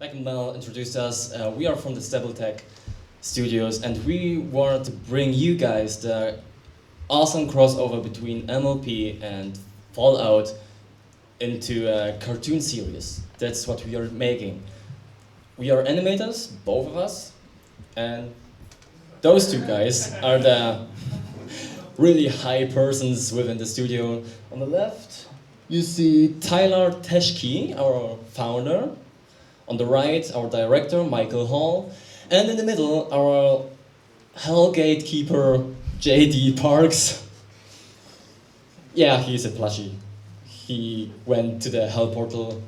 Like Mel introduced us, we are from the Stable-Tec Studios, and we wanted to bring you guys the awesome crossover between MLP and Fallout into a cartoon series. That's what we are making. We are animators, both of us, and those two guys are the really high persons within the studio. On the left, you see Tyler Teschke, our founder. On the right, our director, Michael Hall. And in the middle, our Hell gatekeeper, JD Parks. Yeah, he's a plushie. He went to the Hell portal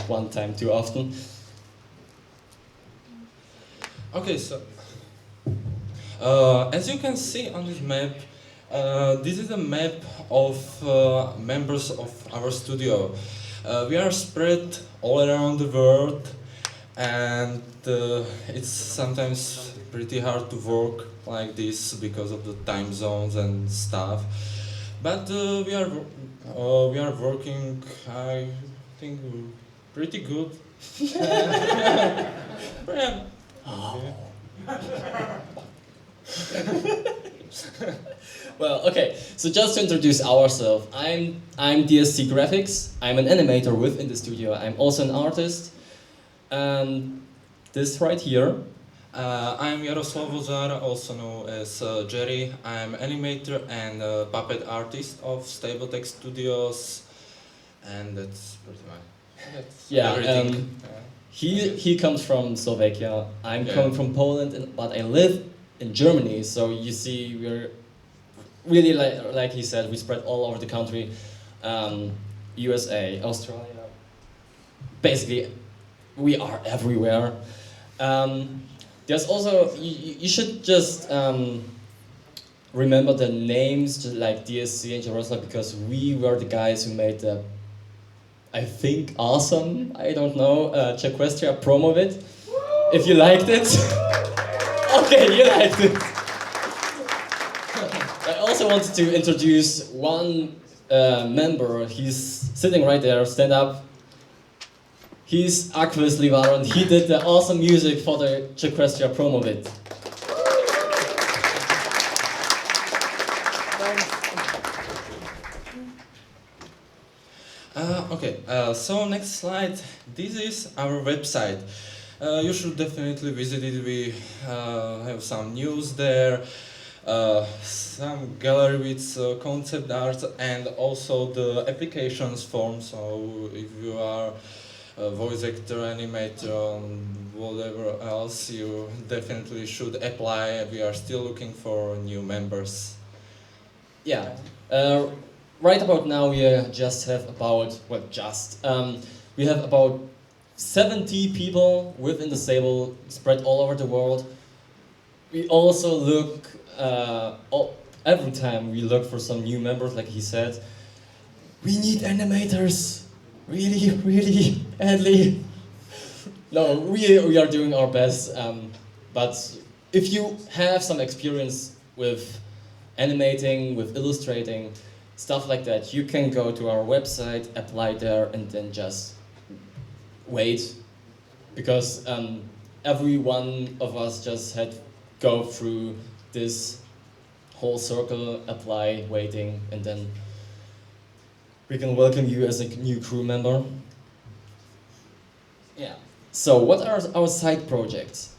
one time too often. Okay, so as you can see on this map, this is a map of members of our studio. We are spread all around the world, and it's sometimes pretty hard to work like this because of the time zones and stuff. But we are working, I think, pretty good. Yeah. Well, okay, so just to introduce ourselves, I'm DSC Graphics. I'm an animator within the studio. I'm also an artist. And this right here, I'm Jaroslav Vozar, also known as Jerry. I'm animator and puppet artist of Stable-Tec Studios, and that's pretty much yeah, everything. he comes from Slovakia. I'm Yeah. coming from Poland, but I live in Germany. So you see, we're really like he said, we spread all over the country, USA, Australia. Basically, we are everywhere. There's also you should just remember the names like DSC and Jerusalem because we were the guys who made the I think awesome, I don't know, Czequestria promo vid. If you liked it. Okay, you liked it. I also wanted to introduce one member. He's sitting right there, stand up. He's Aquis Livaron. He did the awesome music for the Czequestria promo vid. Okay, so next slide. This is our website. You should definitely visit it. We have some news there, some gallery with concept art, and also the applications form. So if you are a voice actor, animator, and whatever else, you definitely should apply. We are still looking for new members. Yeah. Right about now we just have about, well just, we have about 70 people within the stable spread all over the world. We also look, every time we look for some new members, like he said. We need animators, really, really badly. No, we are doing our best, but if you have some experience with animating, with illustrating, stuff like that, you can go to our website, apply there, and then just wait. Because every one of us just had go through this whole circle, apply, waiting, and then we can welcome you as a new crew member. Yeah. So what are our side projects?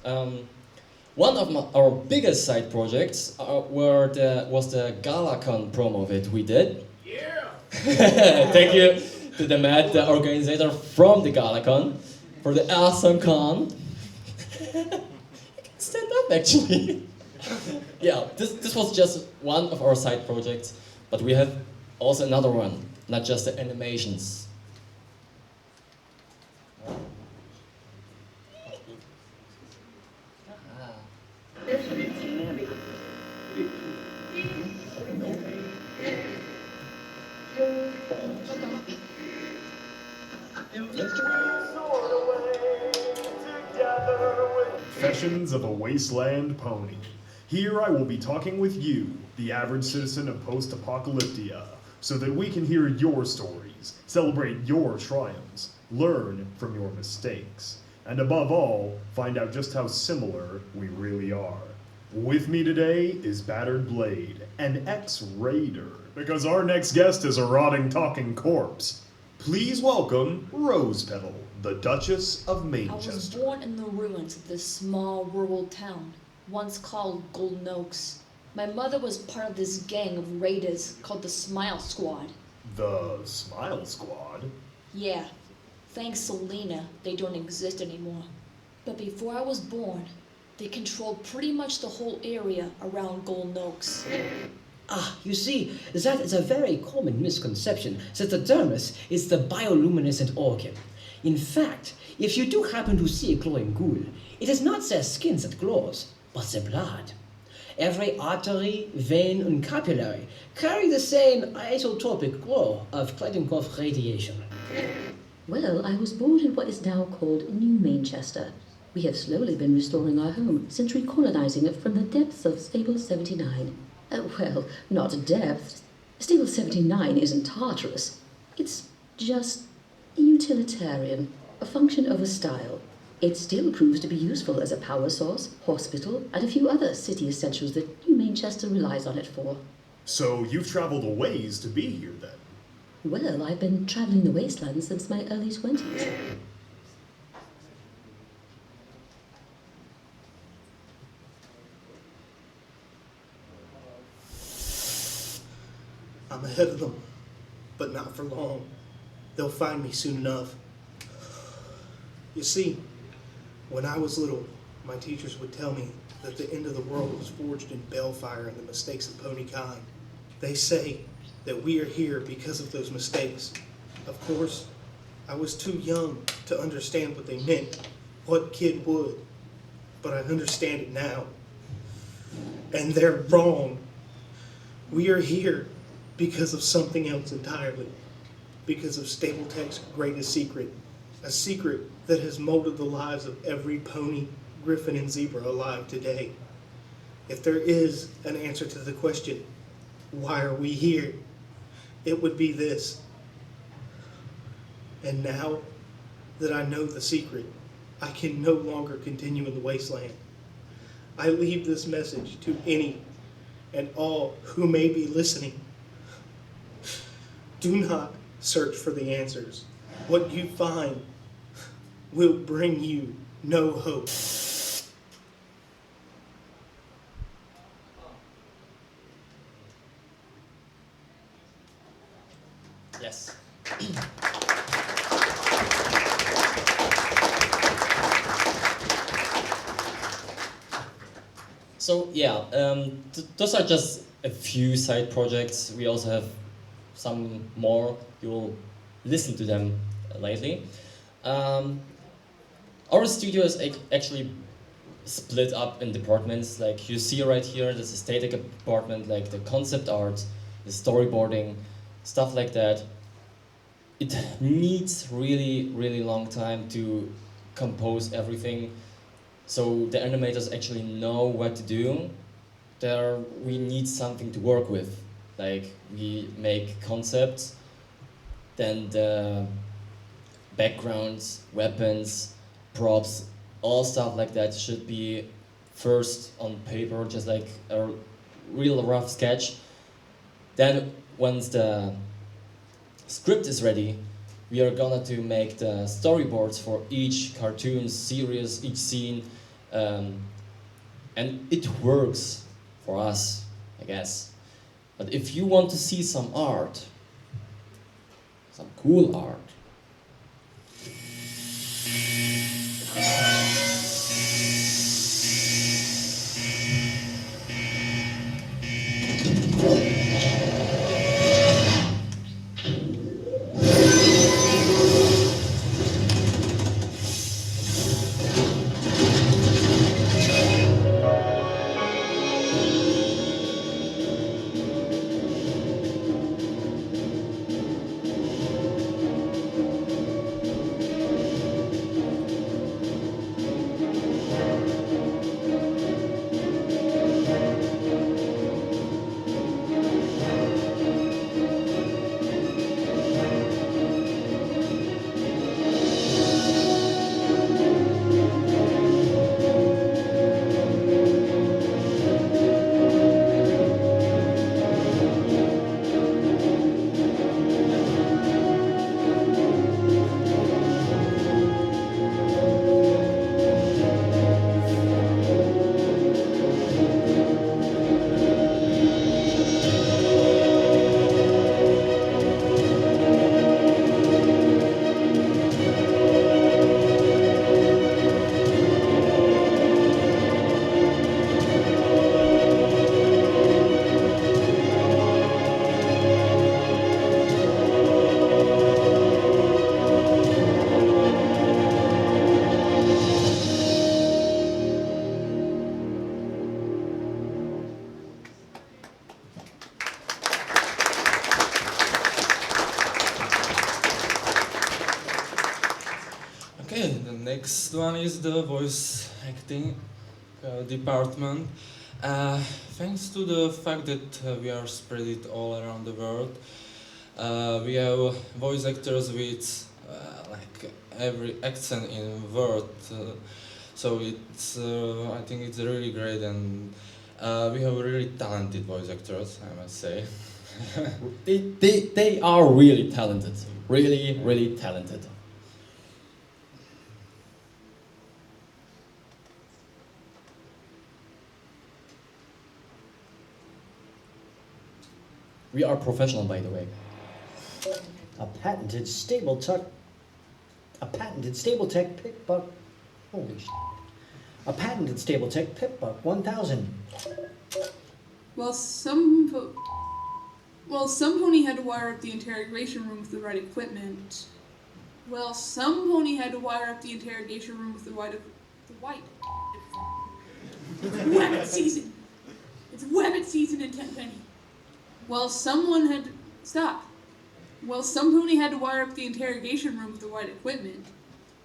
One of our biggest side projects was the GalaCon promo that we did. Yeah! Thank you to the Matt, the organizer from the GalaCon, for the awesome con. You can stand up actually. Yeah, this was just one of our side projects, but we have also another one, not just the animations. Confessions of a Wasteland Pony. Here I will be talking with you, the average citizen of post-apocalyptia, so that we can hear your stories, celebrate your triumphs, learn from your mistakes, and above all, find out just how similar we really are. With me today is Battered Blade, an ex-raider, because our next guest is a rotting talking corpse. Please welcome Rose Petal, the Duchess of I was Manchester. born in the ruins of this small rural town, once called Golden Oaks. My mother was part of this gang of raiders called the Smile Squad. The Smile Squad? Yeah, thanks to Lena, they don't exist anymore. But before I was born, they controlled pretty much the whole area around Golden Oaks. You see, that is a very common misconception that the dermis is the bioluminescent organ. In fact, if you do happen to see a glowing ghoul, it is not their skin that glows, but their blood. Every artery, vein, and capillary carry the same isotopic glow of Kledenkopf radiation. Well, I was born in what is now called New Manchester. We have slowly been restoring our home since recolonizing it from the depths of Stable-79. Well, not depths. Stable-79 isn't Tartarus. It's just utilitarian, a function over style. It still proves to be useful as a power source, hospital, and a few other city essentials that New Manchester relies on it for. So you've traveled a ways to be here then? Well, I've been traveling the wasteland since my early 20s. I'm ahead of them, but not for long. They'll find me soon enough. You see, when I was little, my teachers would tell me that the end of the world was forged in balefire and the mistakes of pony kind. They say that we are here because of those mistakes. Of course, I was too young to understand what they meant. What kid would? But I understand it now. And they're wrong. We are here because of something else entirely. Because of Stable-Tec's greatest secret. A secret that has molded the lives of every pony, griffin, and zebra alive today. If there is an answer to the question, why are we here? It would be this. And now that I know the secret, I can no longer continue in the wasteland. I leave this message to any and all who may be listening. Do not search for the answers. What you find will bring you no hope. Yes. So yeah, those are just a few side projects. We also have some more. You will listen to them lately. Our studio is actually split up in departments. Like you see right here, there's a static department, like the concept art, the storyboarding, stuff like that. It needs really, really long time to compose everything. So the animators actually know what to do. There we need something to work with. Like we make concepts, then the backgrounds, weapons, props, all stuff like that should be first on paper, just like a real rough sketch. Then once the script is ready, we are gonna to make the storyboards for each cartoon, series, each scene, and it works for us, I guess. But if you want to see some art, some cool art, Okay, the next one is the voice acting department. Thanks to the fact that we are spread it all around the world, we have voice actors with like every accent in the world. So it's I think it's really great, and we have really talented voice actors, I must say. They are really talented. Really, really talented. We are professional, by the way. A patented Stable-Tec pick buck. Holy shit. A patented Stable-Tec pick buck 1000. Well, some pony had to wire up the interrogation room with the right equipment. Well, some pony had to wire up the interrogation room with the white. It's Webbit season. It's Webbit season in Tenpenny. Well, someone had to stop. Well, some pony had to wire up the interrogation room with the right equipment.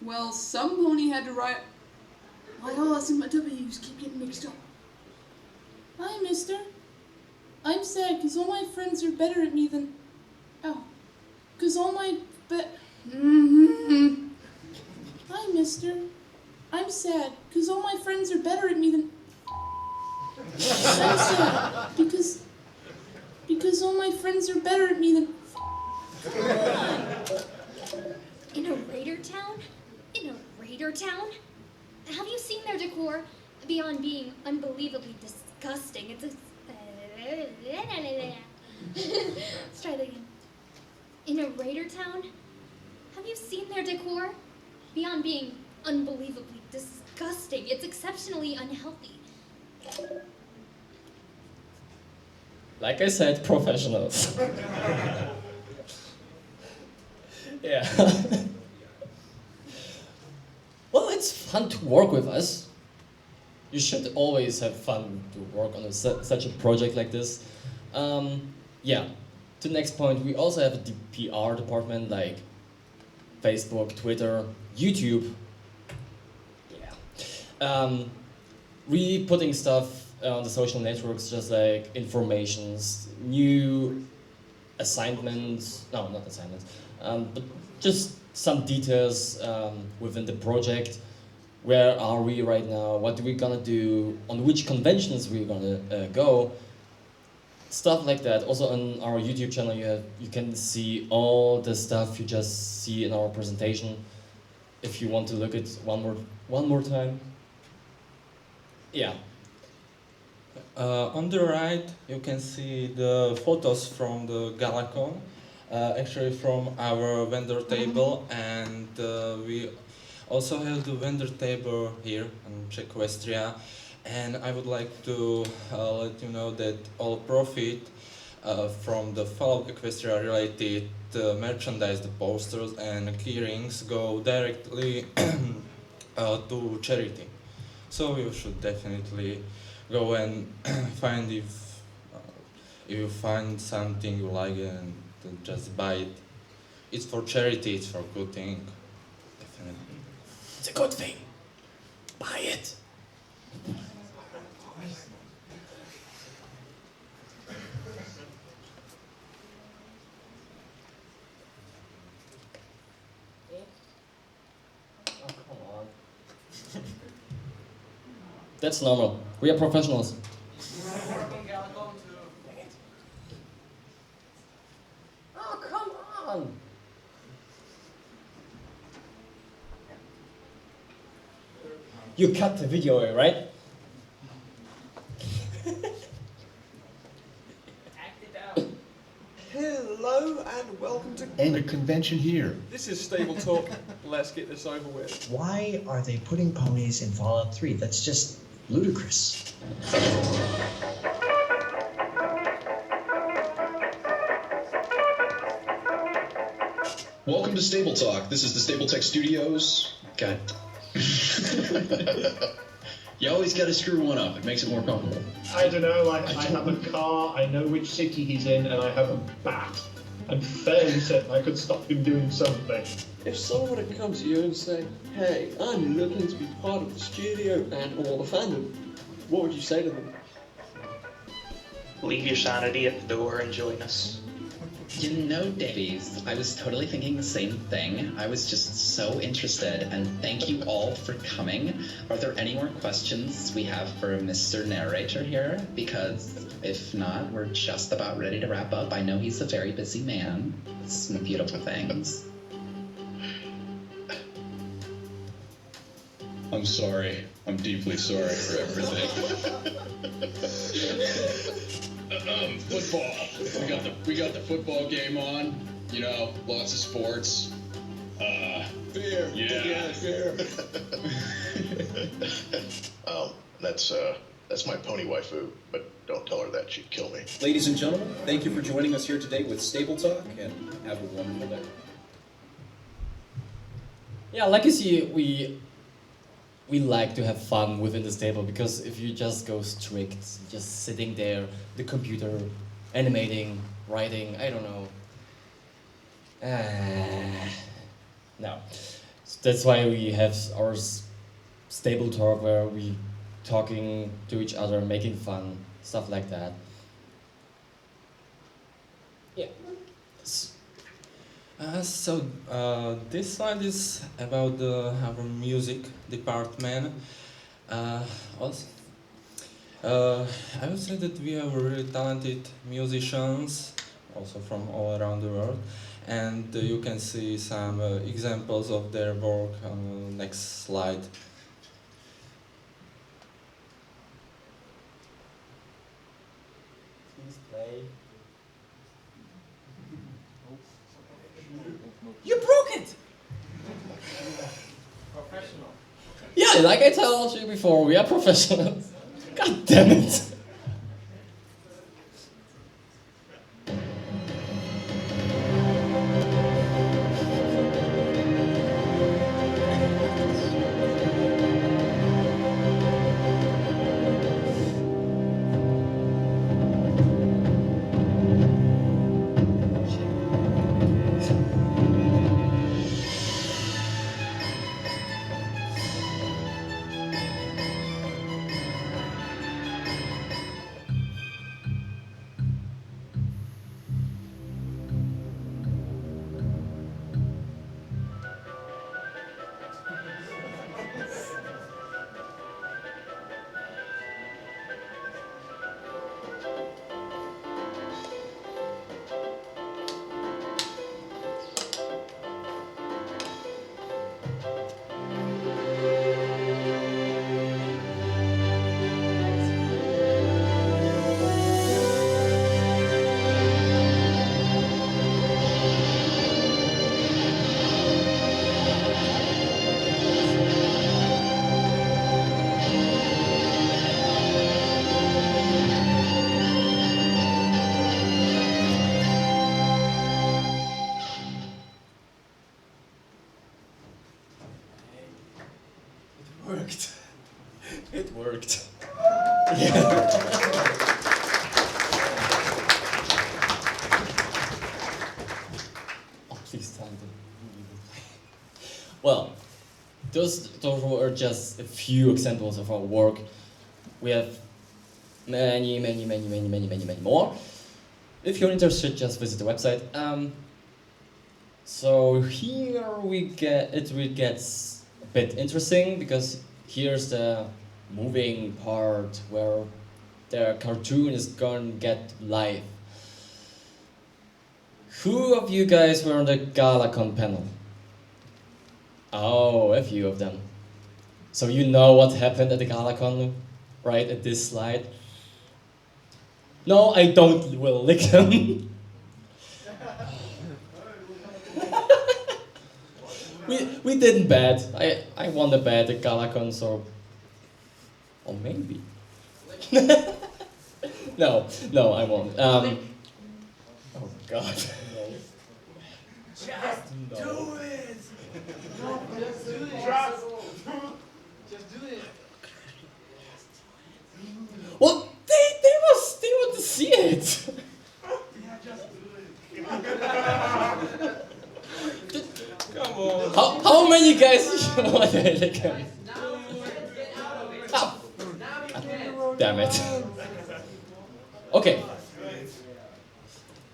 Well, some pony had to wire. Why all us and my W's keep getting mixed up? Hi, mister. I'm sad because all my friends are better at me than. Oh. Because all my. Hi, mister. I'm sad because all my friends are better at me than. I'm sad because all my friends are better at me than. In a raider town? In a raider town? Have you seen their decor? Beyond being unbelievably disgusting, it's a... Let's try that again. In a raider town? Have you seen their decor? Beyond being unbelievably disgusting, it's exceptionally unhealthy. Like I said, professionals. Yeah. Well, it's fun to work with us. You should always have fun to work on such a project like this. Yeah. To the next point, we also have a PR department like Facebook, Twitter, YouTube. Yeah. Really putting stuff on the social networks, just like informations, new assignments. No, not assignments. But just some details within the project. Where are we right now? What are we gonna do? On which conventions we're gonna go? Stuff like that. Also on our YouTube channel, you can see all the stuff you just see in our presentation. If you want to look at one more time. Yeah. On the right, you can see the photos from the Galacon. Actually from our vendor table, and we also have the vendor table here in Czequestria, and I would like to let you know that all profit from the Fall of Equestria related merchandise, the posters and keyrings go directly to charity. So you should definitely go and find if you find something you like and just buy it. It's for charity, it's for good thing. Definitely. It's a good thing. Buy it. Oh, come on. That's normal. We are professionals. Oh, come on. You cut the video away, right? Hello and welcome to And a convention here. This is Stable Talk. Let's get this over with. Why are they putting ponies in Fallout 3? That's just ludicrous. Welcome to Stable Talk. This is the Stable-Tec Studios. God. You always got to screw one up. It makes it more comfortable. I don't know, like I have a car, I know which city he's in, and I have a bat. and fairly certain I could stop him doing something. If someone were to come to you and say, hey, I'm looking to be part of the studio and or the fandom, what would you say to them? Leave your sanity at the door and join us. You know, Davies, I was totally thinking the same thing. I was just so interested, and thank you all for coming. Are there any more questions we have for Mr. Narrator here? Because if not, we're just about ready to wrap up. I know he's a very busy man. Some beautiful things. I'm sorry. I'm deeply sorry for everything. Football. We got the football game on. You know, lots of sports. Beer. Yeah. Beer. That's my pony waifu, but don't tell her that, she'd kill me. Ladies and gentlemen, thank you for joining us here today with Stable Talk, and have a wonderful day. Yeah, like you see, we like to have fun within the stable, because if you just go strict, just sitting there, the computer, animating, writing, I don't know. No. So that's why we have our stable talk, where we talking to each other, making fun, stuff like that. Yeah. This slide is about our music department. Also, I would say that we have really talented musicians, also from all around the world, and you can see some examples of their work on the next slide. Please play. You broke it! Professional. Yeah, like I told you before, we are professionals. God damn it. Worked. It worked. Yeah. Oh, please tell me. Well, those were just a few examples of our work. We have many more. If you're interested, just visit the website. So here it gets a bit interesting, because here's the moving part where the cartoon is gonna get live. Who of you guys were on the GalaCon panel? Oh, a few of them. So you know what happened at the GalaCon, right, at this slide? No, I don't will lick them. We didn't bet. I won the bet at GalaCon, so... Or maybe. No, I won't. Oh God. Just do it! No, just do it! Just do it! Well, they want to see it. Yeah, just do it! What the hell again? Oh. Damn it. Okay.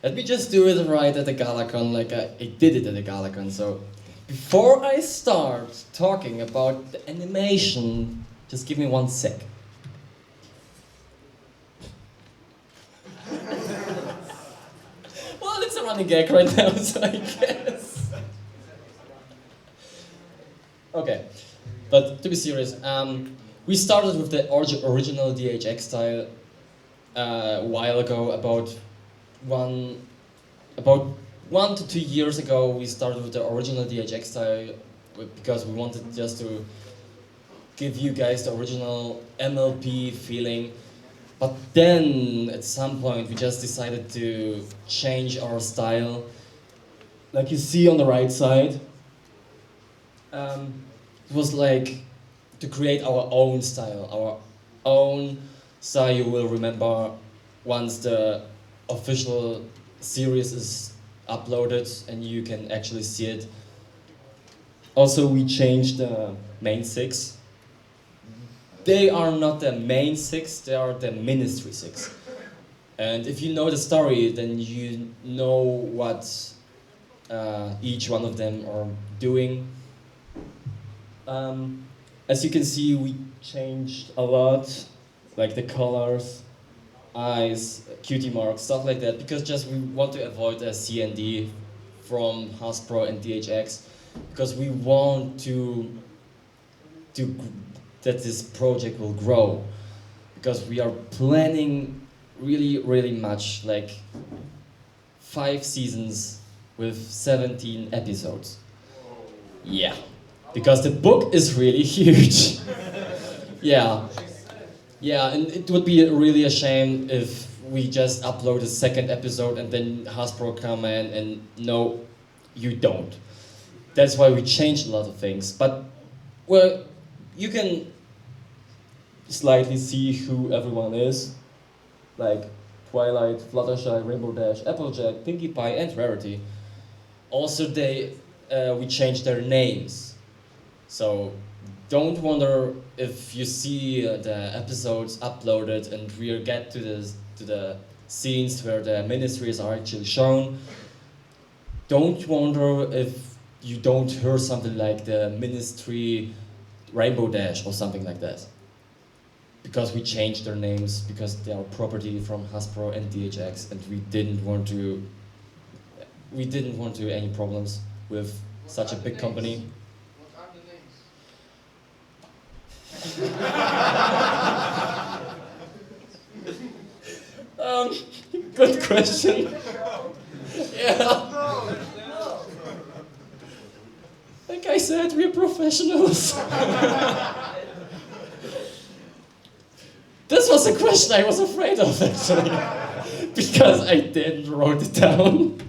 Let me just do it right at the Galacon like I did it at the Galacon. So, before I start talking about the animation, just give me 1 sec. Well, it's a running gag right now, so I guess. Okay, but to be serious, we started with the original DHX style a while ago. About 1 to 2 years ago, we started with the original DHX style because we wanted just to give you guys the original MLP feeling. But then, at some point, we just decided to change our style. Like you see on the right side, it was like to create our own style, you will remember once the official series is uploaded and you can actually see it. Also, we changed the main 6. They are not the main 6, they are the Ministry 6. And if you know the story, then you know what each one of them are doing. As you can see, we changed a lot, like the colors, eyes, cutie marks, stuff like that, because just we want to avoid a CND from Hasbro and DHX, because we want to that this project will grow, because we are planning really much, like 5 seasons with 17 episodes. Yeah, because the book is really huge. Yeah, and it would be really a shame if we just upload a 2nd episode and then Hasbro come in and no, you don't. That's why we changed a lot of things. But, well, you can slightly see who everyone is, like Twilight, Fluttershy, Rainbow Dash, Applejack, Pinkie Pie, and Rarity. Also, we changed their names. So don't wonder if you see the episodes uploaded and we get to the scenes where the ministries are actually shown. Don't wonder if you don't hear something like the Ministry Rainbow Dash or something like that. Because we changed their names, because they are property from Hasbro and DHX, and we didn't want to any problems with such a big company. Good question. Yeah. Like I said, we're professionals. This was a question I was afraid of, actually, because I didn't write it down.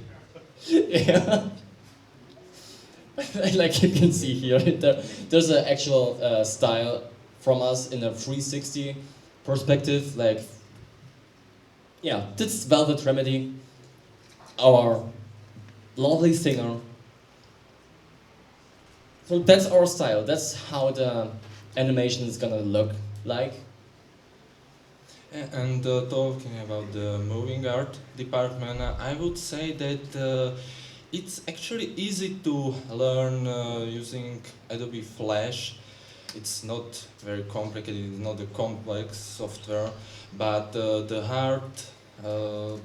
Yeah. Like you can see here, there's an actual style from us in a 360 perspective. Like, yeah, this is Velvet Remedy, our lovely singer. So that's our style. That's how the animation is gonna look like. And talking about the moving art department, I would say that it's actually easy to learn using Adobe Flash. It's not very complicated, it's not a complex software, but the hard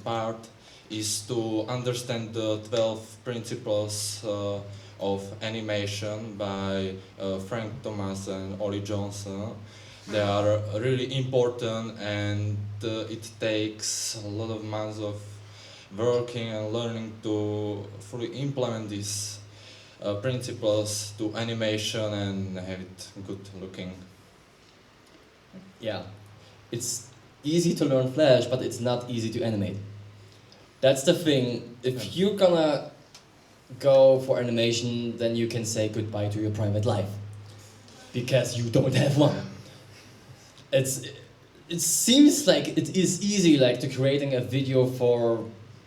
part is to understand the 12 principles of animation by Frank Thomas and Ollie Johnson. They are really important, and it takes a lot of months of working and learning to fully implement these principles to animation and have it good looking. Yeah, it's easy to learn Flash, but it's not easy to animate. That's the thing. If you're gonna go for animation, then you can say goodbye to your private life, because you don't have one. It seems like it is easy, like to creating a video for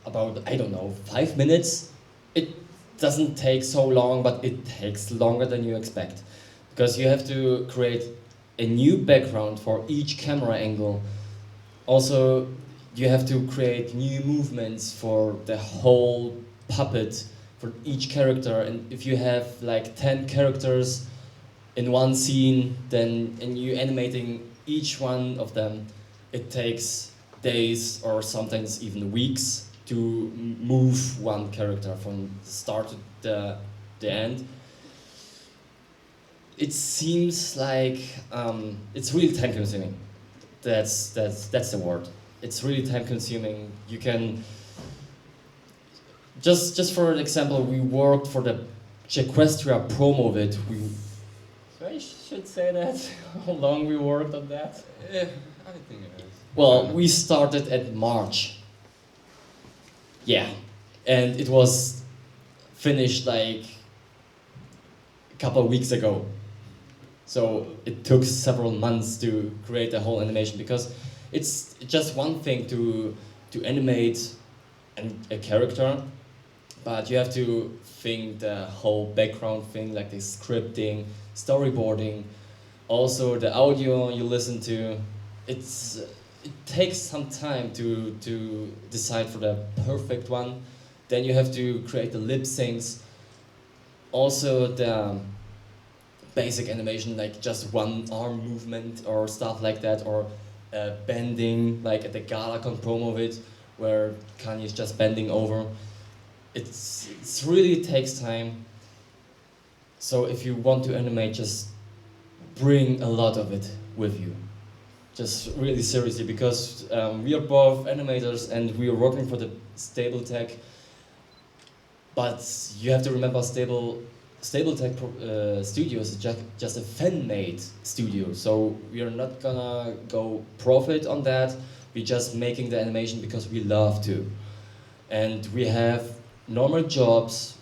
about, I don't know, 5 minutes. It doesn't take so long, but it takes longer than you expect. because you have to create a new background for each camera angle. Also, you have to create new movements for the whole puppet, for each character. And if you have like 10 characters in one scene, then and you animating each one of them, it takes days or sometimes even weeks to move one character from the start to the end. It seems like it's really time consuming. That's the word. It's really time consuming. You can just for an example, we worked for the Czequestria promo of it. I should say that how long we worked on that. Yeah, I think it is. Well, we started at March. Yeah, and it was finished like a couple of weeks ago. So it took several months to create the whole animation because it's just one thing to animate a character, but you have to think the whole background thing, like the scripting, storyboarding, also the audio you listen to. It takes some time to decide for the perfect one. Then you have to create the lip syncs. Also the basic animation, like just one arm movement or stuff like that, or bending, like at the GalaCon promo of it, where Kanye is just bending over. It's really takes time. So if you want to animate, just bring a lot of it with you. Just really seriously, because we are both animators and we are working for the Stable-Tec. But you have to remember Stable-Tec Studios is just a fan-made studio, so we are not gonna go profit on that. We're just making the animation because we love to. And we have normal jobs,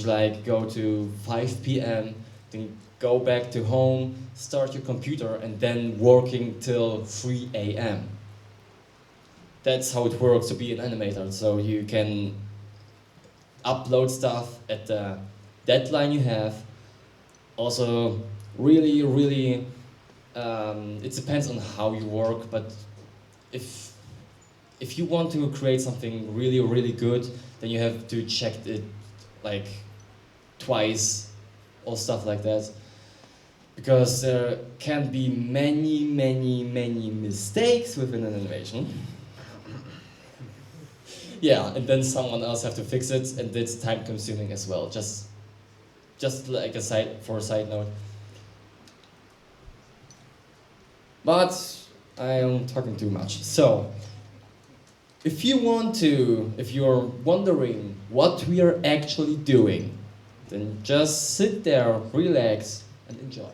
like go to 5 p.m., then go back to home, start your computer, and then working till 3 a.m. That's how it works to be an animator, so you can upload stuff at the deadline you have. Also, really, it depends on how you work, but if you want to create something really good, then you have to check it like twice or stuff like that, because there can be many mistakes within an animation. Yeah, and then someone else have to fix it, and it's time consuming as well. Just like a side note. But I am talking too much. So, if you're wondering what we are actually doing, then just sit there, relax, and enjoy.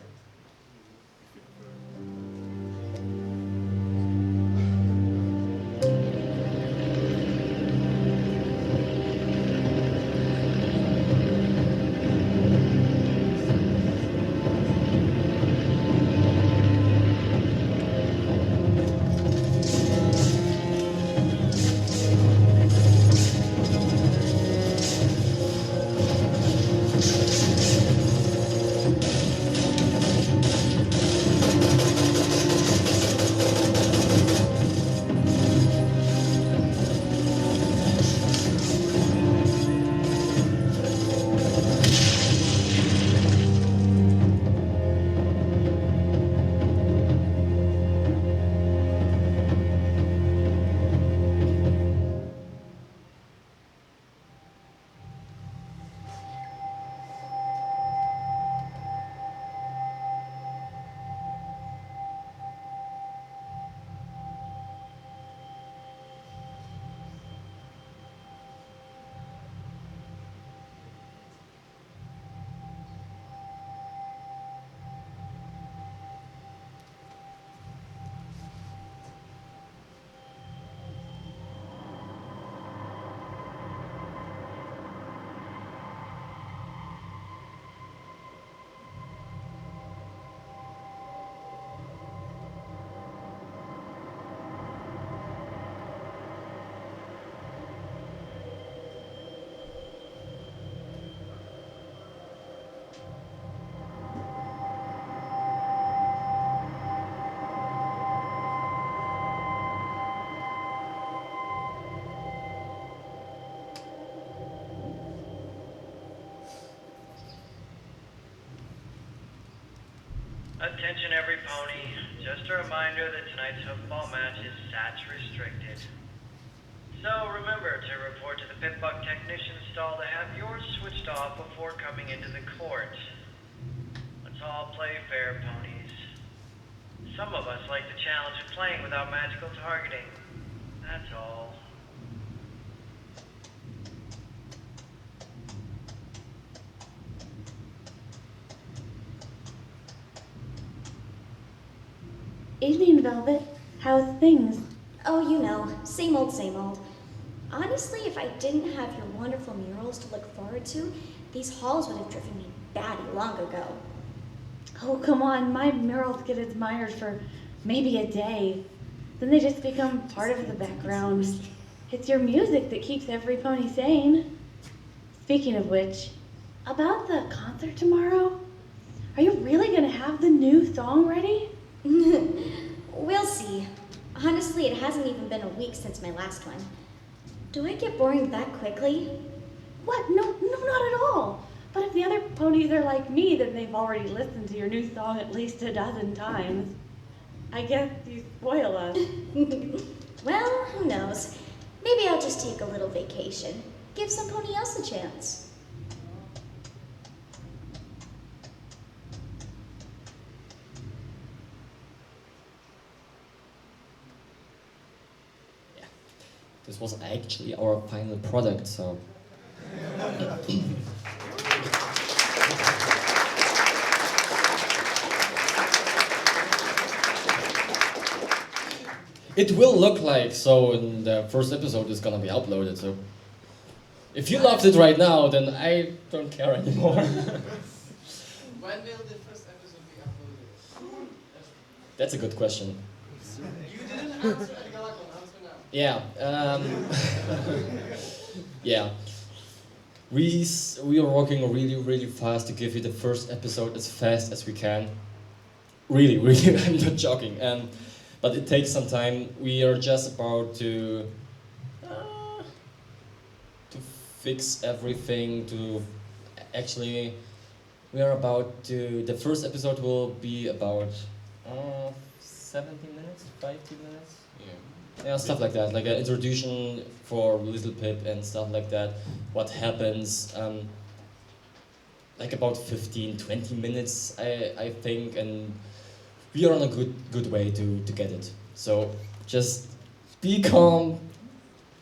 Attention every pony. Just a reminder that tonight's football match is SATS restricted. So remember to report to the Pitbuck technician stall to have yours switched off before coming into the court. Let's all play fair, ponies. Some of us like the challenge of playing without magical targeting. That's all. Evening, Velvet. How's things? Oh, you know, same old, same old. Honestly, if I didn't have your wonderful murals to look forward to, these halls would have driven me batty long ago. Oh, come on. My murals get admired for maybe a day. Then they just become part of the background. It's your music that keeps every pony sane. Speaking of which, about the concert tomorrow, are you really going to have the new song ready? We'll see. Honestly, it hasn't even been a week since my last one. Do I get boring that quickly? What? No, not at all. But if the other ponies are like me, then they've already listened to your new song at least a dozen times. I guess you spoil us. Well, who knows? Maybe I'll just take a little vacation. Give some pony else a chance. This was actually our final product, so. It will look like so in the first episode is gonna be uploaded, so. If you loved it right now, then I don't care anymore. When will the first episode be uploaded? That's a good question. You didn't answer at Galacon, answer now. Yeah. Yeah. We are working really fast to give you the first episode as fast as we can. Really, I'm not joking. But it takes some time. We are just about to fix everything. Actually, we are about to. The first episode will be about 17 minutes, 5 minutes. Yeah, stuff like that, like an introduction for Little Pip and stuff like that. What happens, like about 15-20 minutes, I think, and we are on a good way to get it. So just be calm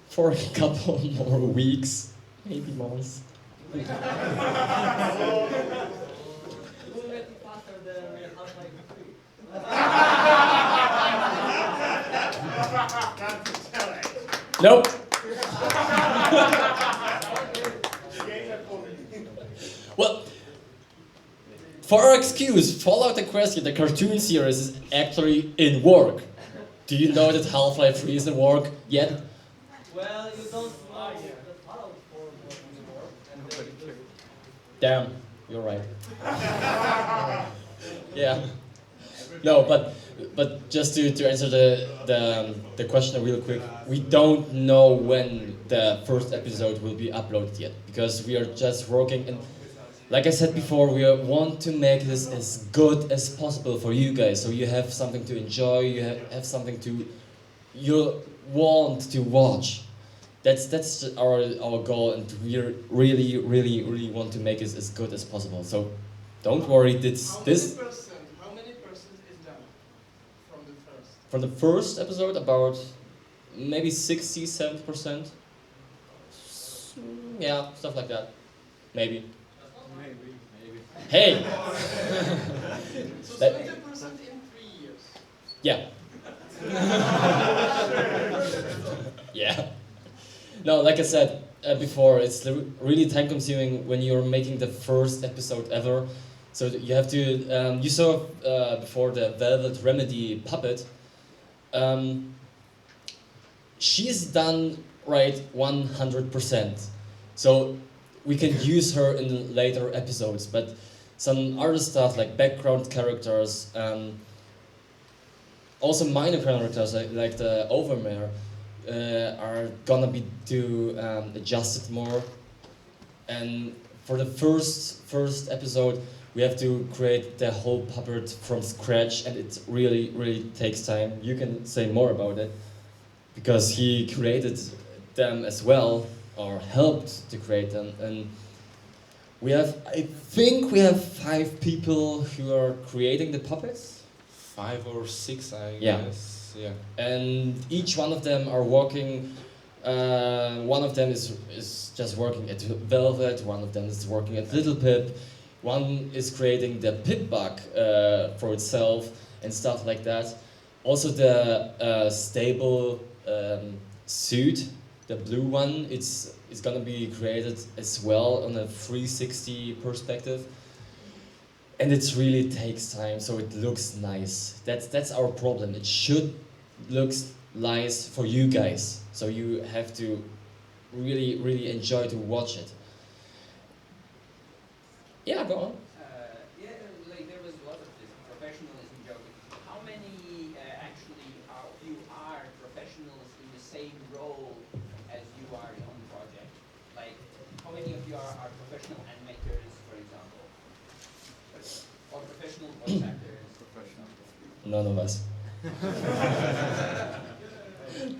for a couple more weeks, maybe months. Nope. Well, for our excuse, Fallout Czequestria, the cartoon series, is actually in work. Do you know that Half-Life 3 is in work yet? Well, you don't know the Fallout 4 was in work, and they Damn, you're right. Yeah. No, but just to answer the question real quick, we don't know when the first episode will be uploaded yet, because we are just working, and like I said before, we want to make this as good as possible for you guys, so you have something to enjoy, you have something you want to watch. That's our goal, and we really want to make it as good as possible. So don't worry, How many percent is done from the first? from the first episode, about maybe 60-70%. Yeah, stuff like that. Maybe. Hey! So That- 20% in 3 years. Yeah. Yeah. No, like I said before, it's really time consuming when you're making the first episode ever. So you have to, you saw before the Velvet Remedy puppet. She's done right 100%. So we can use her in later episodes, but some other stuff like background characters, also minor characters like the Overmare, are gonna be adjusted more. And for the first episode, We have to create the whole puppet from scratch, and it really, really takes time. You can say more about it, because he created them as well, or helped to create them. And I think we have 5 people who are creating the puppets. 5 or 6, I Yeah. guess. Yeah. And each one of them are working. One of them is just working at Velvet. One of them is working at Little Pip. One is creating the Pip bug for itself and stuff like that. Also the stable suit, the blue one, it's gonna be created as well on a 360 perspective. And it really takes time, so it looks nice. That's our problem. It should look nice for you guys. So you have to really, really enjoy to watch it. Yeah, go on. Yeah, like there was a lot of this professionalism joke. How many actually of you are professionals in the same role as you are on the project? Like, how many of you are professional animators, for example? Or professional voice actors? Professional. None of us.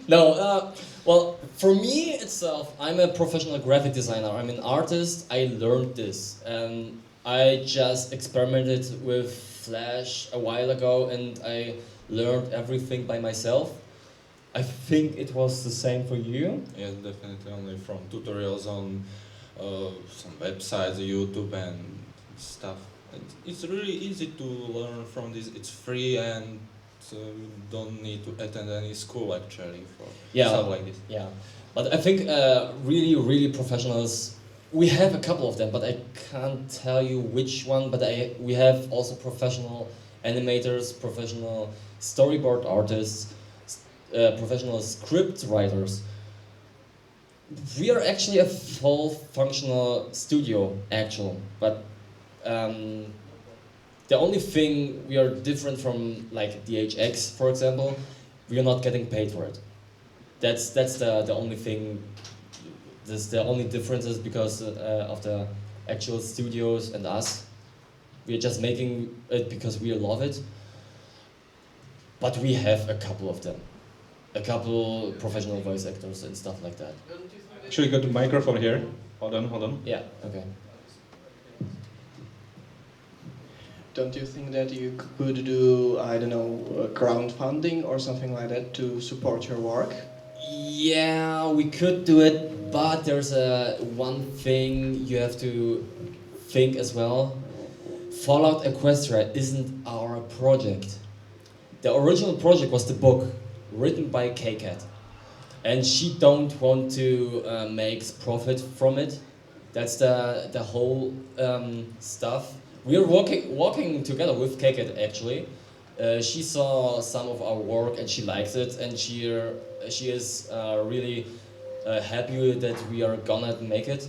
No, well, for me itself, I'm a professional graphic designer. I'm an artist. I learned this. I just experimented with Flash a while ago, and I learned everything by myself. I think it was the same for you. Yeah, definitely only from tutorials on some websites, YouTube and stuff. It's really easy to learn from this. It's free, and you don't need to attend any school actually for stuff like this. Yeah, but I think really, really professionals. We have a couple of them, but I can't tell you which one. But we have also professional animators, professional storyboard artists, professional script writers. We are actually a full functional studio, but the only thing we are different from like DHX, for example, we are not getting paid for it. That's the only thing. That's the only differences because of the actual studios and us. We are just making it because we love it. But we have a couple of them, a couple professional voice actors and stuff like that. Actually, got the microphone here. Hold on. Yeah. Okay. Don't you think that you could do, I don't know, crowdfunding or something like that to support your work? Yeah, we could do it, but there's one thing you have to think as well. Fallout Equestria isn't our project. The original project was the book, written by KCAT. And she don't want to make profit from it. That's the whole stuff. We are walking together with KCAT actually. She saw some of our work and she likes it, and she is really happy that we are gonna make it.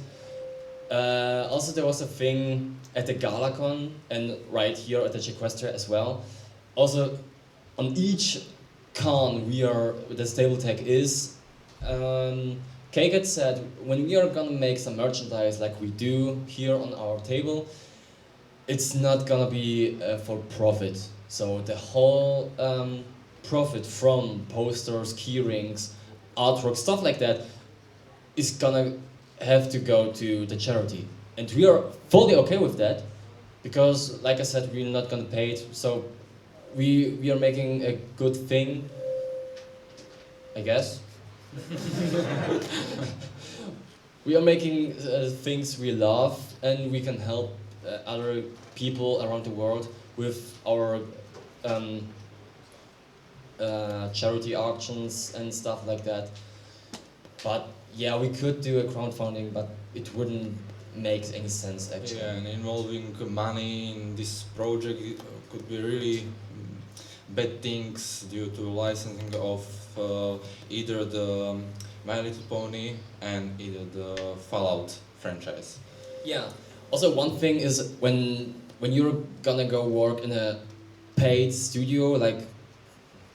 Also, there was a thing at the GalaCon and right here at the Czequestria as well. Also, on each con the Stable-Tec is, KCAT said when we are gonna make some merchandise like we do here on our table, it's not gonna be for profit. So the whole profit from posters, key rings, artwork, stuff like that is gonna have to go to the charity. And we are fully okay with that because, like I said, we're not gonna pay it. So we are making a good thing, I guess. We are making things we love, and we can help other people around the world with our charity auctions and stuff like that. But yeah, we could do a crowdfunding, but it wouldn't make any sense actually. Yeah, and involving money in this project could be really bad things due to licensing of either the My Little Pony and either the Fallout franchise. Yeah. Also, one thing is when you're gonna go work in a paid studio, like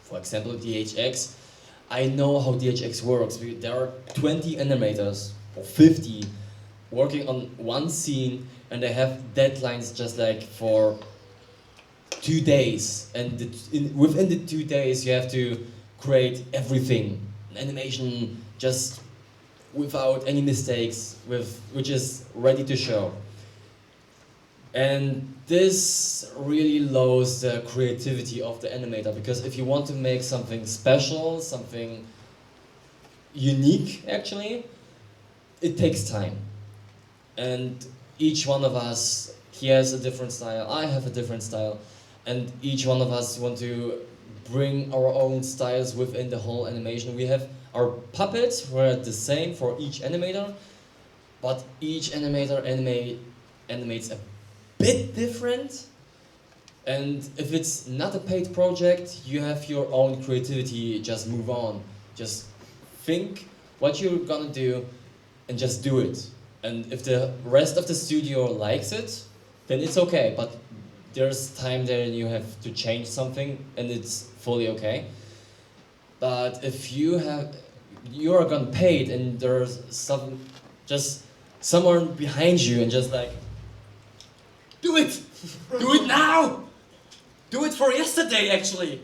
for example DHX, I know how DHX works. There are 20 animators or 50 working on one scene, and they have deadlines just like for 2 days, and within the 2 days you have to create everything, an animation just without any mistakes, which is ready to show. And this really lowers the creativity of the animator, because if you want to make something special, something unique actually, it takes time. And each one of us, he has a different style, I have a different style, and each one of us want to bring our own styles within the whole animation. We have our puppets, who are the same for each animator, but each animator animates a bit different. And if it's not a paid project, you have your own creativity, just move on. Just think what you're gonna do and just do it. And if the rest of the studio likes it, then it's okay. But there's time there and you have to change something, and it's fully okay. But if you are gonna paid and there's someone behind you and just like, do it! Do it now! Do it for yesterday, actually!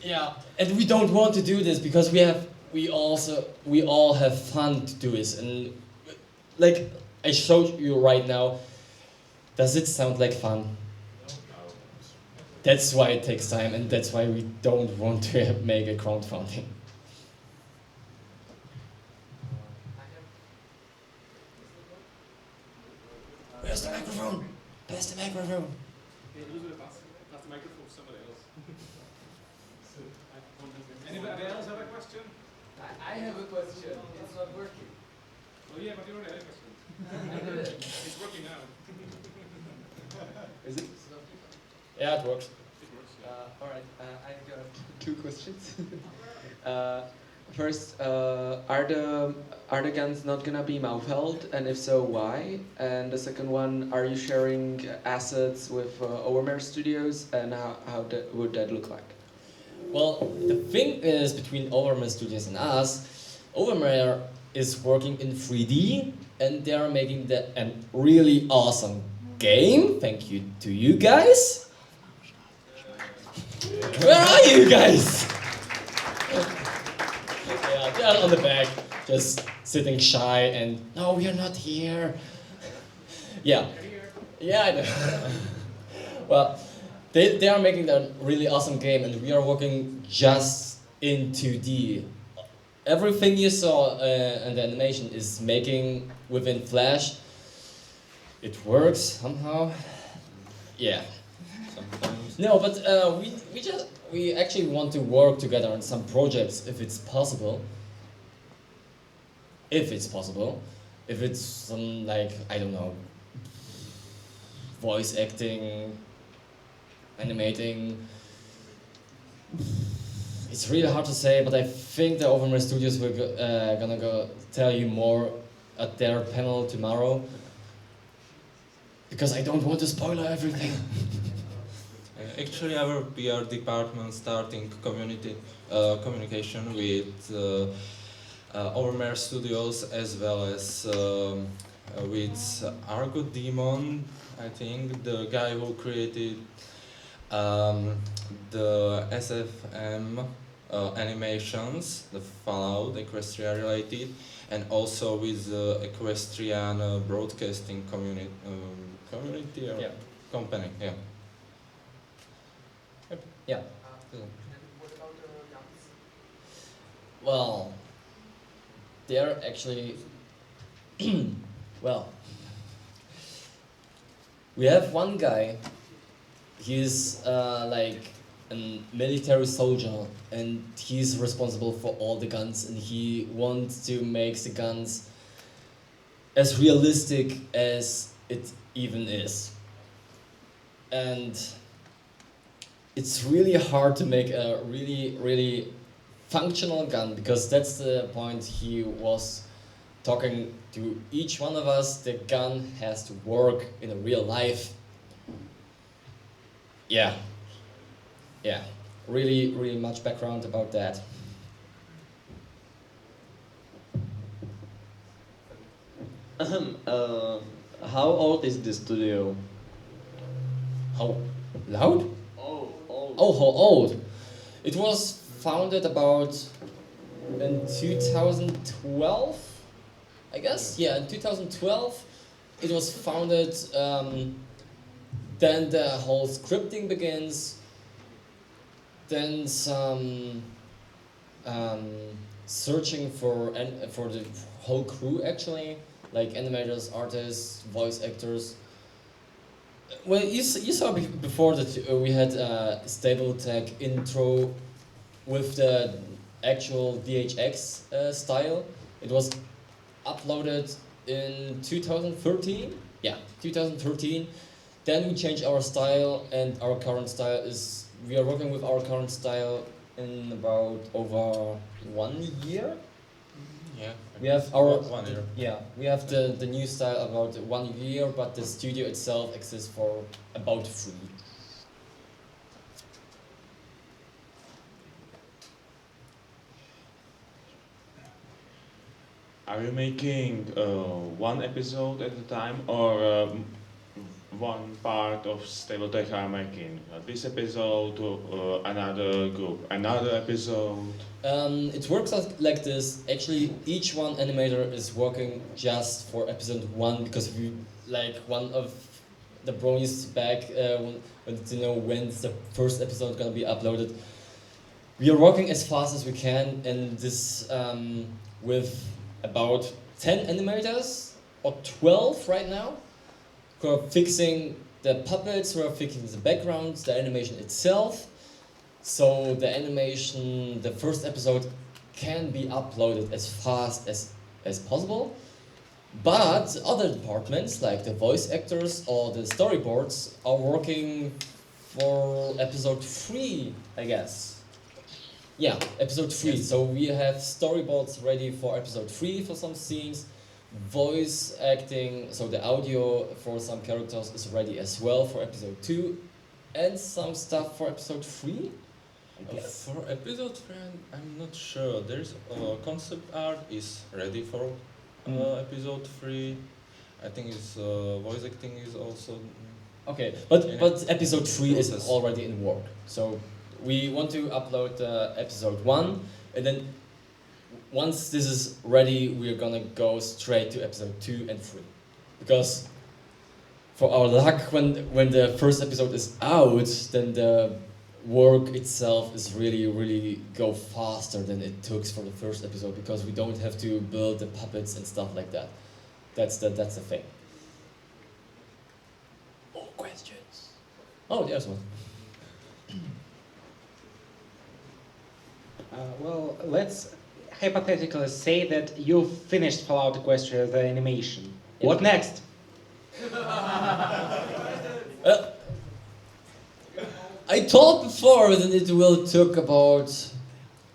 Yeah, and we don't want to do this because we all have fun to do this. And like I showed you right now, does it sound like fun? That's why it takes time, and that's why we don't want to make a crowdfunding. Where's the microphone? Pass the microphone. Pass the microphone to somebody else. Anybody else have a question? I have a question. It's not working. Oh yeah, but you already had a question. It's working now. Is it? Yeah, it works. It works. All right, I've got two questions. First, are the guns not gonna be mouth held, and if so, why? And the second one, are you sharing assets with Overmare Studios, and how would that look like? Well, the thing is, between Overmare Studios and us, Overmare is working in 3D, and they are making a really awesome game. Thank you to you guys. Where are you guys? Yeah, they're on the back, just sitting shy and, no, we are not here. Yeah. Yeah, I know. Well, they are making a really awesome game, and we are working just in 2D. Everything you saw in the animation is making within Flash. It works somehow. Yeah. Sometimes. No, but we actually want to work together on some projects if it's possible. If it's possible. If it's some, like, I don't know, voice acting, animating. It's really hard to say, but I think the Overmare Studios will gonna go tell you more at their panel tomorrow, because I don't want to spoil everything. Actually, our PR department starting communication with Overmare Studios, as well as with Argo Demon, I think, the guy who created the SFM animations, the Fallout, Czequestria related, and also with the Czequestrian broadcasting community or yeah. company. Yeah. Yeah. Well, they're actually, well, we have one guy, he's like a military soldier, and he's responsible for all the guns, and he wants to make the guns as realistic as it even is. And it's really hard to make a really functional gun, because that's the point he was talking to each one of us. The gun has to work in a real life. Yeah. Yeah. Really much background about that. How old is the studio? How loud? Oh, old. Oh, how old? It was founded about in 2012, I guess. Yeah, in 2012 it was founded. Then the whole scripting begins. Then some searching for the whole crew actually, like animators, artists, voice actors. Well, you saw before that we had a Stable-Tec intro with the actual DHX style. It was uploaded in 2013. Yeah, 2013. Then we changed our style, and our current style is we are working with our current style in about over 1 year. Yeah. We have our 1 year. Yeah, we have the new style about 1 year, but the studio itself exists for about 3. Are you making one episode at a time, or one part of Stable-Tec are making this episode, another group, another episode? It works like this. Actually, each one animator is working just for episode 1 because we like one of the bronies back wanted to know when's the first episode gonna be uploaded. We are working as fast as we can, and this with about 10 animators or 12 right now, who are fixing the puppets, who are fixing the backgrounds, the animation itself. So the animation, the first episode can be uploaded as fast as possible. But other departments, like the voice actors or the storyboards, are working for episode 3, I guess. Yeah, episode 3. Yes. So we have storyboards ready for episode 3 for some scenes. Voice acting, so the audio for some characters is ready as well for episode 2. And some stuff for episode 3. For episode 3, I'm not sure. There's concept art is ready for episode 3. I think it's voice acting is also. Okay, but episode 3 is process. already in work. So we want to upload episode 1, and then once this is ready, we're gonna go straight to episode 2 and 3. Because for our luck, when the first episode is out, then the work itself is really go faster than it took for the first episode, because we don't have to build the puppets and stuff like that. That's the thing. More questions? Oh, there's one. Well, let's hypothetically say that you've finished Fallout Equestria, the animation. Yeah. What next? I thought before that it will took about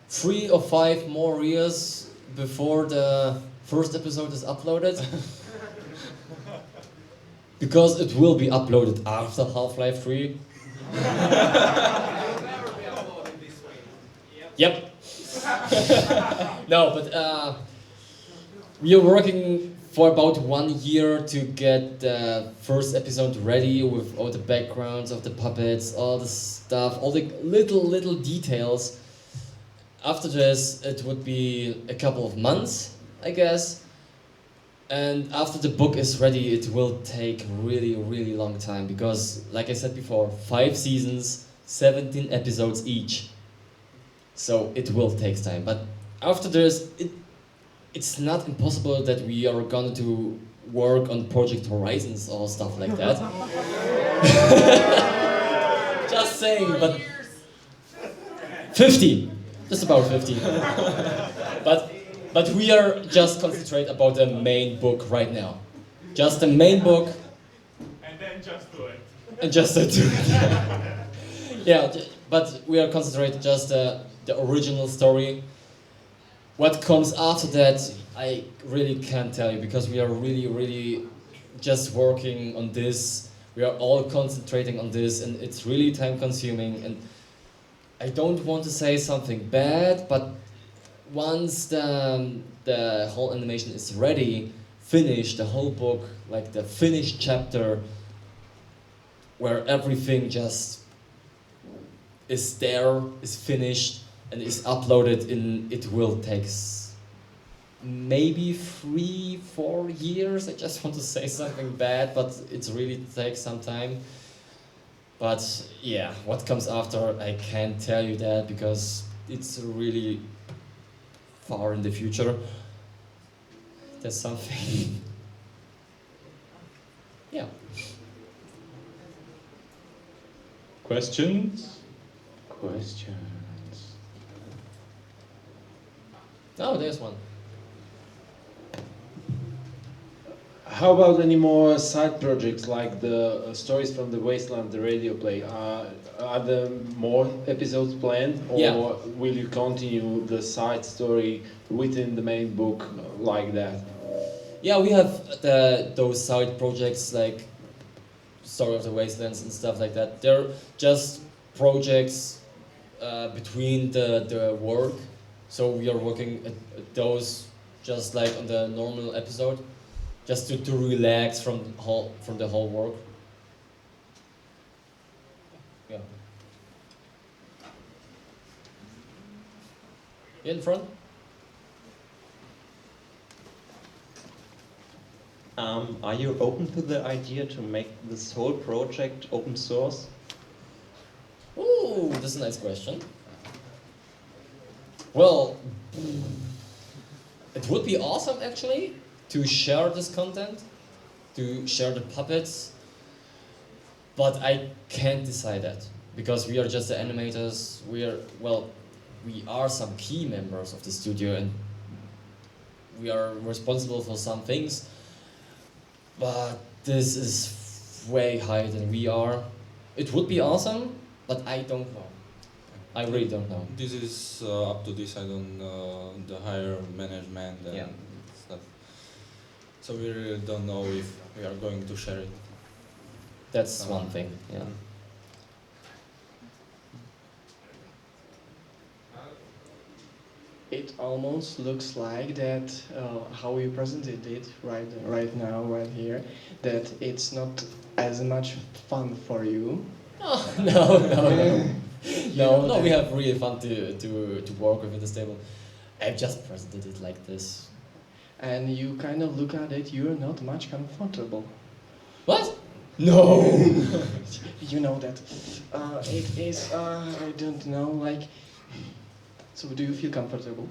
3 or 5 more years before the first episode is uploaded. Because it will be uploaded after Half-Life 3. Yep. No, but we are working for about 1 year to get the first episode ready with all the backgrounds of the puppets, all the stuff, all the little details. After this, it would be a couple of months, I guess. And after the book is ready, it will take really long time because, like I said before, 5 seasons, 17 episodes each. So it will take time. But after this, it's not impossible that we are going to work on Project Horizons or stuff like that. Just saying, but 50, just about 50. But we are just concentrate about the main book right now. Just the main book. And then just do it. And just do it. Yeah, but we are concentrating just the original story. What comes after that, I really can't tell you because we are really just working on this. We are all concentrating on this, and it's really time consuming. And I don't want to say something bad, but once the whole animation is ready, finish the whole book, like the finished chapter, where everything just is there, is finished, and is uploaded in, it will take maybe 3-4 years. I just want to say something bad, but it really takes some time. But yeah, what comes after, I can't tell you that because it's really far in the future. There's something. Yeah. Questions? Questions. Oh, there's one. How about any more side projects like the Stories from the Wasteland, the radio play? Are there more episodes planned, or Yeah. will you continue the side story within the main book like that? Yeah, we have those side projects like Story of the Wastelands and stuff like that. They're just projects between the work. So we are working at those just like on the normal episode, just to relax from the whole work. Yeah. In front. Are you open to the idea to make this whole project open source? Ooh, that's a nice question. Well, it would be awesome actually to share this content, to share the puppets, but I can't decide that because we are just the animators. We are some key members of the studio and we are responsible for some things, but this is way higher than we are. It would be awesome, but I don't know. I really don't know. This is up to decide on the higher management and Yeah. stuff. So we really don't know if we are going to share it. That's one thing, yeah. It almost looks like that how you presented it right now, right here, that it's not as much fun for you. Oh, no, we have really fun to work with in the stable. I've just presented it like this. And you kind of look at it, you're not much comfortable. What? No! You know that. It is, I don't know, like... So do you feel comfortable?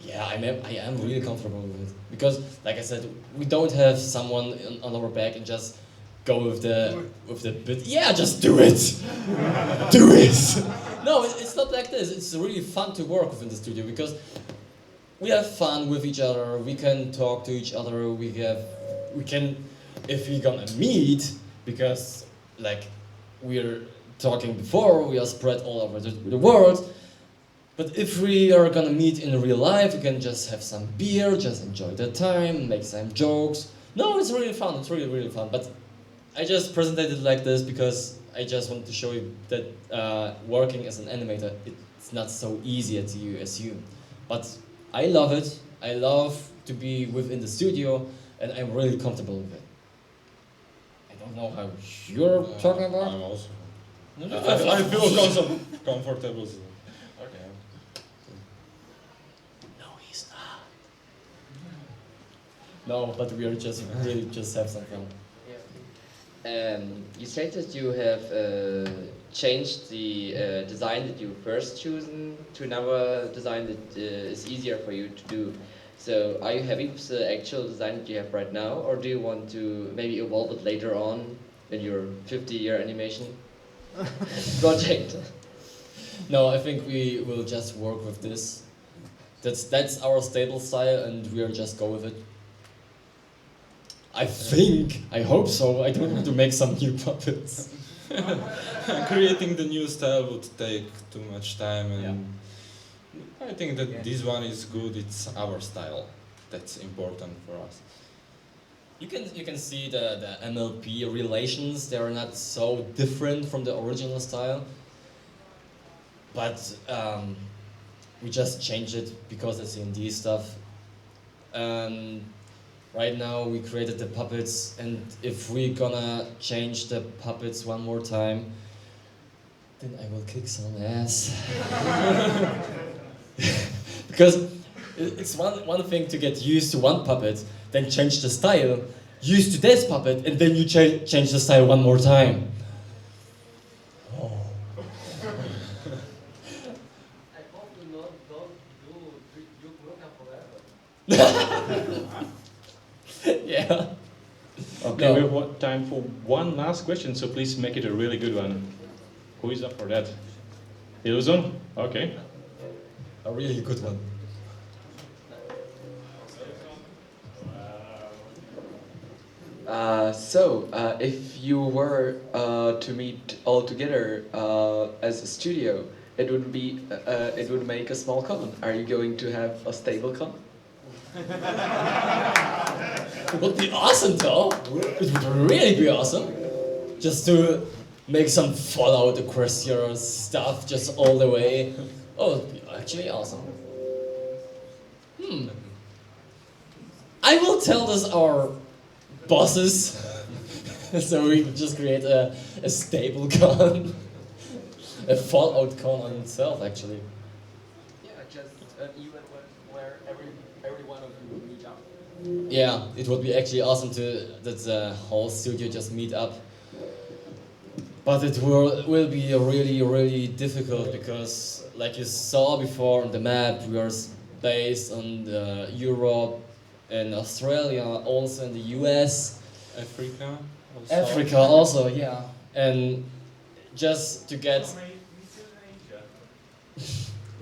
Yeah, I am really comfortable with it. Because, like I said, we don't have someone on our back and just go with the bit. Yeah, just do it! Do it! No, it's not like this. It's really fun to work with in the studio because we have fun with each other. We can talk to each other. We can, if we're gonna meet, because like we're talking before, we are spread all over the world. But if we are gonna meet in real life, we can just have some beer, just enjoy the time, make some jokes. No, it's really fun. It's really, really fun. But I just presented it like this because I just want to show you that working as an animator, it's not so easy as you assume. But I love it. I love to be within the studio, and I'm really comfortable with it. I don't know how you're talking about. I'm also. I feel comfortable. Okay. No, he's not. No, but we are just really just have some fun. You said that you have changed the design that you first chosen to another design that is easier for you to do. So are you happy with the actual design that you have right now, or do you want to maybe evolve it later on in your 50-year animation project? No, I think we will just work with this. That's our stable style, and we'll just go with it. I hope so. I don't want to make some new puppets. Creating the new style would take too much time, and I think that this one is good. It's our style. That's important for us. You can see the MLP relations. They are not so different from the original style, but we just changed it because it's D&D stuff. right now we created the puppets, and if we're gonna change the puppets one more time, then I will kick some ass. Because it's one thing to get used to one puppet, then change the style, used to this puppet, and then you change the style one more time. Oh. I hope you don't do Broken forever. Yeah. Okay, No. we have time for one last question, so please make it a really good one. Who is up for that? Ilson? Okay. A really good one. If you were to meet all together as a studio, it would make a small con. Are you going to have a stable con? It would be awesome though. It would really be awesome. Just to make some Fallout Czequestria stuff just all the way. Oh, it would be actually awesome. I will tell this our bosses. So we can just create a stable con. A Fallout con on itself actually. Yeah, just an event where every one of you meet up. Yeah, it would be actually awesome that the whole studio just meet up. But it will be really difficult because, like you saw before on the map, we are based on Europe and Australia, also in the US. Africa also. Africa also, yeah. And just to get...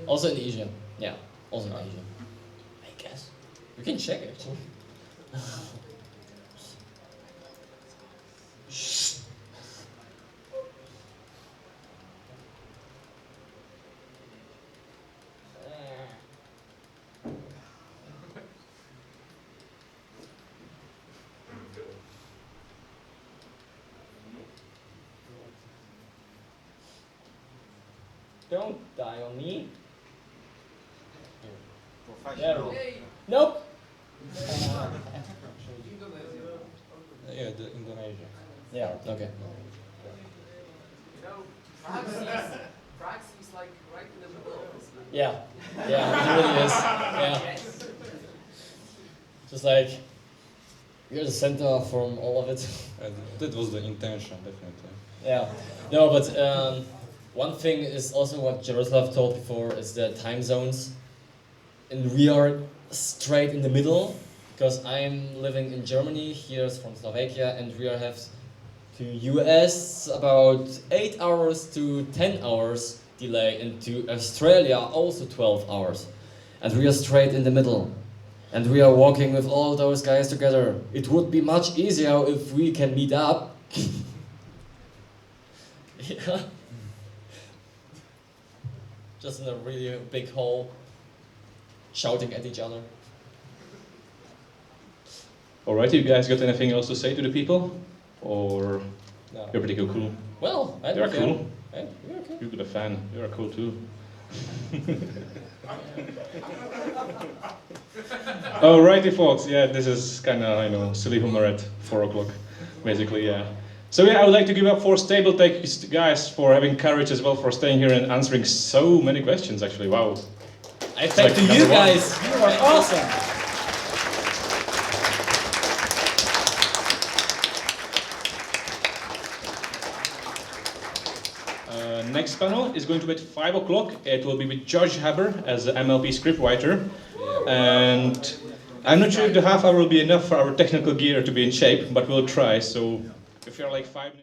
Also in Asia, yeah. Also in Asia. I guess. We can check actually. Don't die on me. Professional. There. Nope. Yeah, the Indonesia. Yeah, okay. You know, Prague seems like right in the middle of this. Yeah, yeah, it really is. Yeah. Just like, you're the center from all of it. That was the intention, definitely. Yeah. No, but one thing is also what Jaroslav told before is the time zones. And we are straight in the middle, because I'm living in Germany, here's from Slovakia, and we have to US about 8 hours to 10 hours delay, and to Australia also 12 hours. And we are straight in the middle. And we are walking with all those guys together. It would be much easier if we can meet up. Yeah. Just in a really big hall, shouting at each other. Alright, you guys got anything else to say to the people? Or No. you're pretty cool? Well, I You're don't care. cool. Hey, you're okay. You're a fan. You're cool too. Alrighty, folks. Yeah, this is kind of silly humor at 4 o'clock, basically. Yeah. So yeah, I would like to give up for Stable-Tec guys for having courage as well, for staying here and answering so many questions. Actually, wow. I thank like you #1. guys. You are awesome. Next panel is going to be at 5 o'clock. It will be with George Haber as an MLP scriptwriter. And I'm not sure if the half hour will be enough for our technical gear to be in shape, but we'll try. So if you're like 5 minutes.